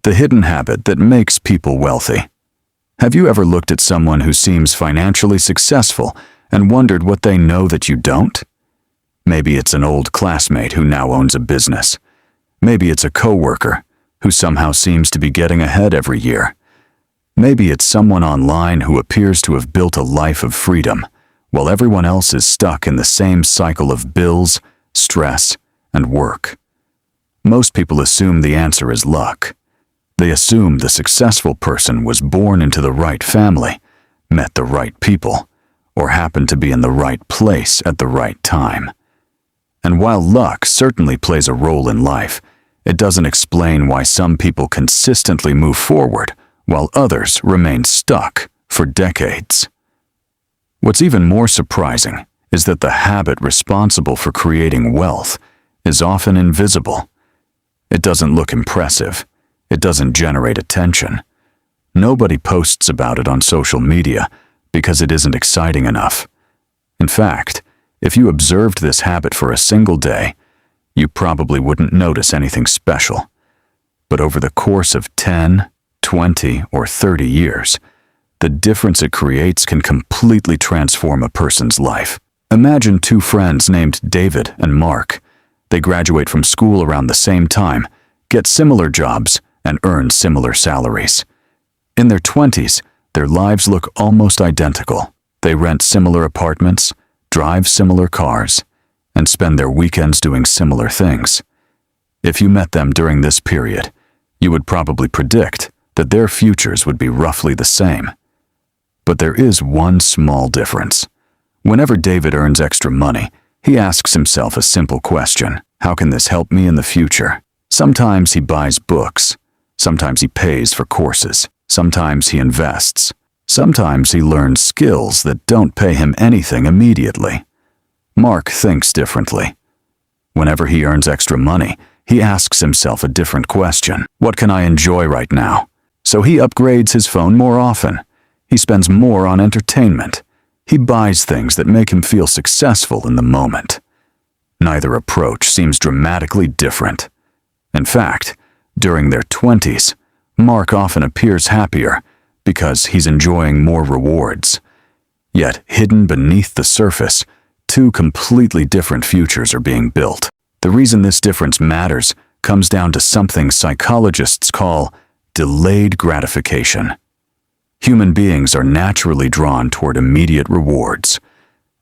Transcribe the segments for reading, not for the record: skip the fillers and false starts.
The hidden habit that makes people wealthy. Have you ever looked at someone who seems financially successful and wondered what they know that you don't? Maybe it's an old classmate who now owns a business. Maybe it's a coworker who somehow seems to be getting ahead every year. Maybe it's someone online who appears to have built a life of freedom, while everyone else is stuck in the same cycle of bills, stress, and work. Most people assume the answer is luck. They assume the successful person was born into the right family, met the right people, or happened to be in the right place at the right time. And while luck certainly plays a role in life, it doesn't explain why some people consistently move forward while others remain stuck for decades. What's even more surprising is that the habit responsible for creating wealth is often invisible. It doesn't look impressive. It doesn't generate attention. Nobody posts about it on social media because it isn't exciting enough. In fact, if you observed this habit for a single day, you probably wouldn't notice anything special. But over the course of 10, 20, or 30 years, the difference it creates can completely transform a person's life. Imagine two friends named David and Mark. They graduate from school around the same time, get similar jobs, and earn similar salaries. In their 20s, their lives look almost identical. They rent similar apartments, drive similar cars, and spend their weekends doing similar things. If you met them during this period, you would probably predict that their futures would be roughly the same. But there is one small difference. Whenever David earns extra money, he asks himself a simple question: how can this help me in the future? Sometimes he buys books. Sometimes he pays for courses. Sometimes he invests. Sometimes he learns skills that don't pay him anything immediately. Mark thinks differently. Whenever he earns extra money, he asks himself a different question. What can I enjoy right now? So he upgrades his phone more often. He spends more on entertainment. He buys things that make him feel successful in the moment. Neither approach seems dramatically different. In fact, during their 20s, Mark often appears happier because he's enjoying more rewards. Yet, hidden beneath the surface, two completely different futures are being built. The reason this difference matters comes down to something psychologists call delayed gratification. Human beings are naturally drawn toward immediate rewards.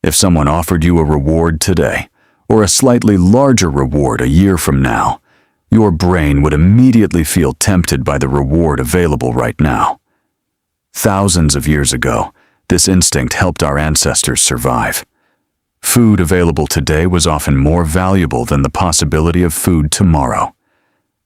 If someone offered you a reward today, or a slightly larger reward a year from now, your brain would immediately feel tempted by the reward available right now. Thousands of years ago, this instinct helped our ancestors survive. Food available today was often more valuable than the possibility of food tomorrow.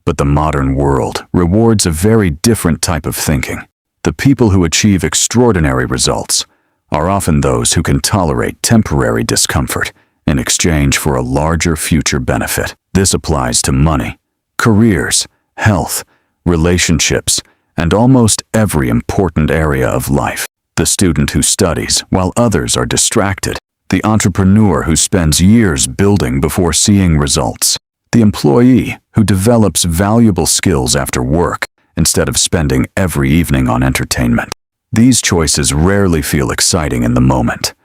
But the modern world rewards a very different type of thinking. The people who achieve extraordinary results are often those who can tolerate temporary discomfort in exchange for a larger future benefit. This applies to money, careers, health, relationships, and almost every important area of life. The student who studies while others are distracted. The entrepreneur who spends years building before seeing results. The employee who develops valuable skills after work instead of spending every evening on entertainment. These choices rarely feel exciting in the moment.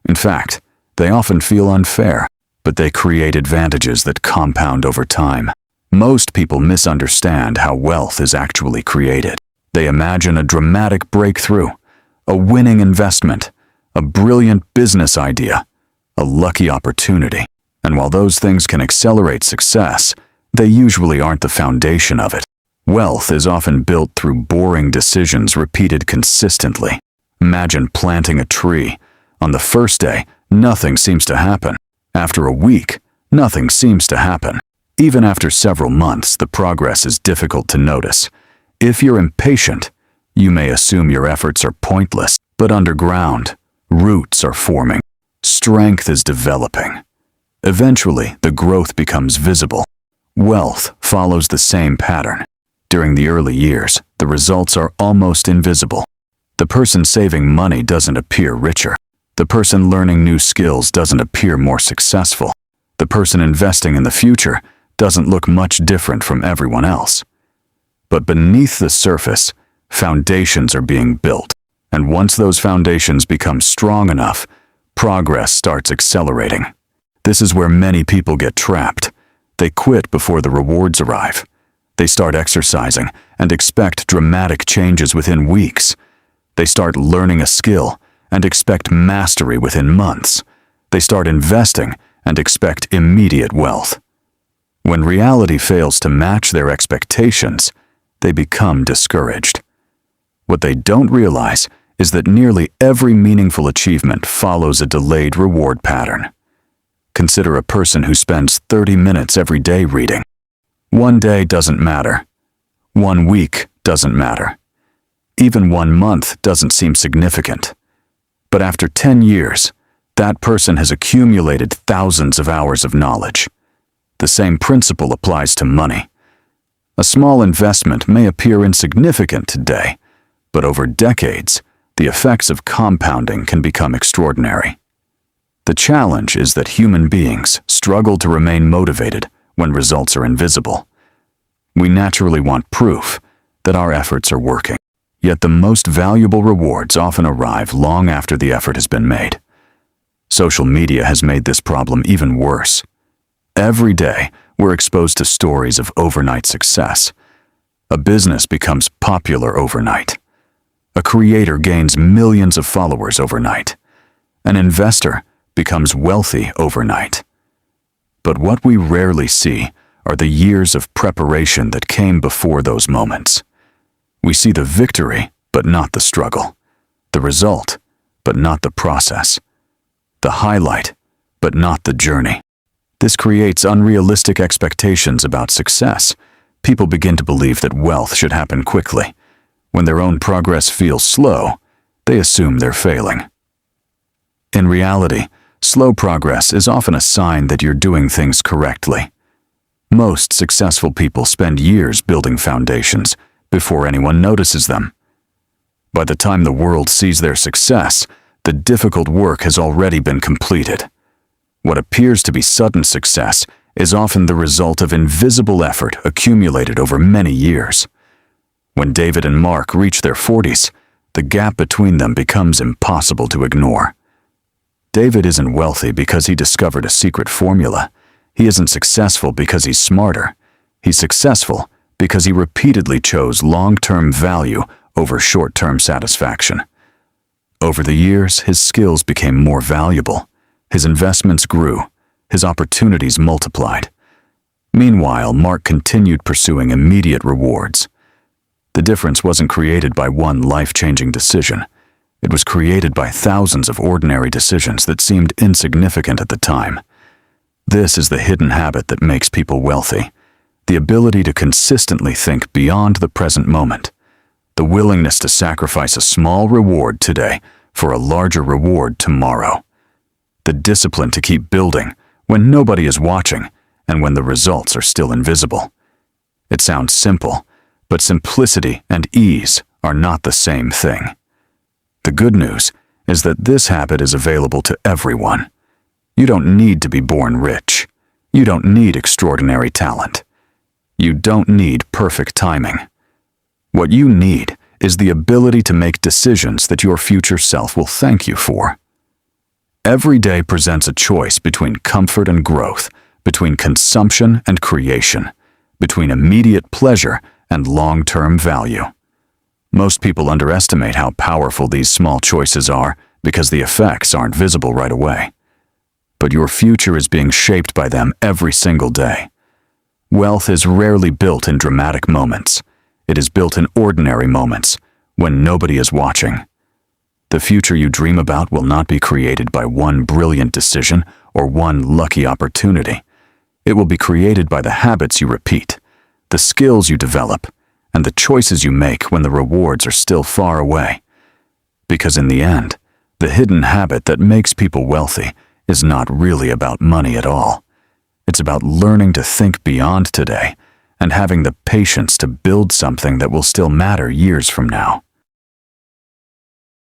In fact, they often feel unfair, but they create advantages that compound over time. Most people misunderstand how wealth is actually created. They imagine a dramatic breakthrough, a winning investment, a brilliant business idea, a lucky opportunity. And while those things can accelerate success, they usually aren't the foundation of it. Wealth is often built through boring decisions repeated consistently. Imagine planting a tree. On the first day, nothing seems to happen. After a week, nothing seems to happen. Even after several months, the progress is difficult to notice. If you're impatient, you may assume your efforts are pointless, but underground, roots are forming. Strength is developing. Eventually, the growth becomes visible. Wealth follows the same pattern. During the early years, the results are almost invisible. The person saving money doesn't appear richer. The person learning new skills doesn't appear more successful. The person investing in the future doesn't look much different from everyone else. But beneath the surface, foundations are being built. And once those foundations become strong enough, progress starts accelerating. This is where many people get trapped. They quit before the rewards arrive. They start exercising and expect dramatic changes within weeks. They start learning a skill and expect mastery within months. They start investing and expect immediate wealth. When reality fails to match their expectations, they become discouraged. What they don't realize is that nearly every meaningful achievement follows a delayed reward pattern. Consider a person who spends 30 minutes every day reading. One day doesn't matter. 1 week doesn't matter. Even 1 month doesn't seem significant. But after 10 years, that person has accumulated thousands of hours of knowledge. The same principle applies to money. A small investment may appear insignificant today, but over decades, the effects of compounding can become extraordinary. The challenge is that human beings struggle to remain motivated when results are invisible. We naturally want proof that our efforts are working. Yet the most valuable rewards often arrive long after the effort has been made. Social media has made this problem even worse. Every day, we're exposed to stories of overnight success. A business becomes popular overnight. A creator gains millions of followers overnight. An investor becomes wealthy overnight. But what we rarely see are the years of preparation that came before those moments. We see the victory, but not the struggle. The result, but not the process. The highlight, but not the journey. This creates unrealistic expectations about success. People begin to believe that wealth should happen quickly. When their own progress feels slow, they assume they're failing. In reality, slow progress is often a sign that you're doing things correctly. Most successful people spend years building foundations before anyone notices them. By the time the world sees their success, the difficult work has already been completed. What appears to be sudden success is often the result of invisible effort accumulated over many years. When David and Mark reach their 40s, the gap between them becomes impossible to ignore. David isn't wealthy because he discovered a secret formula. He isn't successful because he's smarter. He's successful because he repeatedly chose long-term value over short-term satisfaction. Over the years, his skills became more valuable. His investments grew. His opportunities multiplied. Meanwhile, Mark continued pursuing immediate rewards. The difference wasn't created by one life-changing decision. It was created by thousands of ordinary decisions that seemed insignificant at the time. This is the hidden habit that makes people wealthy. The ability to consistently think beyond the present moment. The willingness to sacrifice a small reward today for a larger reward tomorrow. The discipline to keep building when nobody is watching and when the results are still invisible. It sounds simple, but simplicity and ease are not the same thing. The good news is that this habit is available to everyone. You don't need to be born rich. You don't need extraordinary talent. You don't need perfect timing. What you need is the ability to make decisions that your future self will thank you for. Every day presents a choice between comfort and growth, between consumption and creation, between immediate pleasure and long-term value. Most people underestimate how powerful these small choices are because the effects aren't visible right away. But your future is being shaped by them every single day. Wealth is rarely built in dramatic moments. It is built in ordinary moments, when nobody is watching. The future you dream about will not be created by one brilliant decision or one lucky opportunity. It will be created by the habits you repeat, the skills you develop, and the choices you make when the rewards are still far away. Because in the end, the hidden habit that makes people wealthy is not really about money at all. It's about learning to think beyond today and having the patience to build something that will still matter years from now.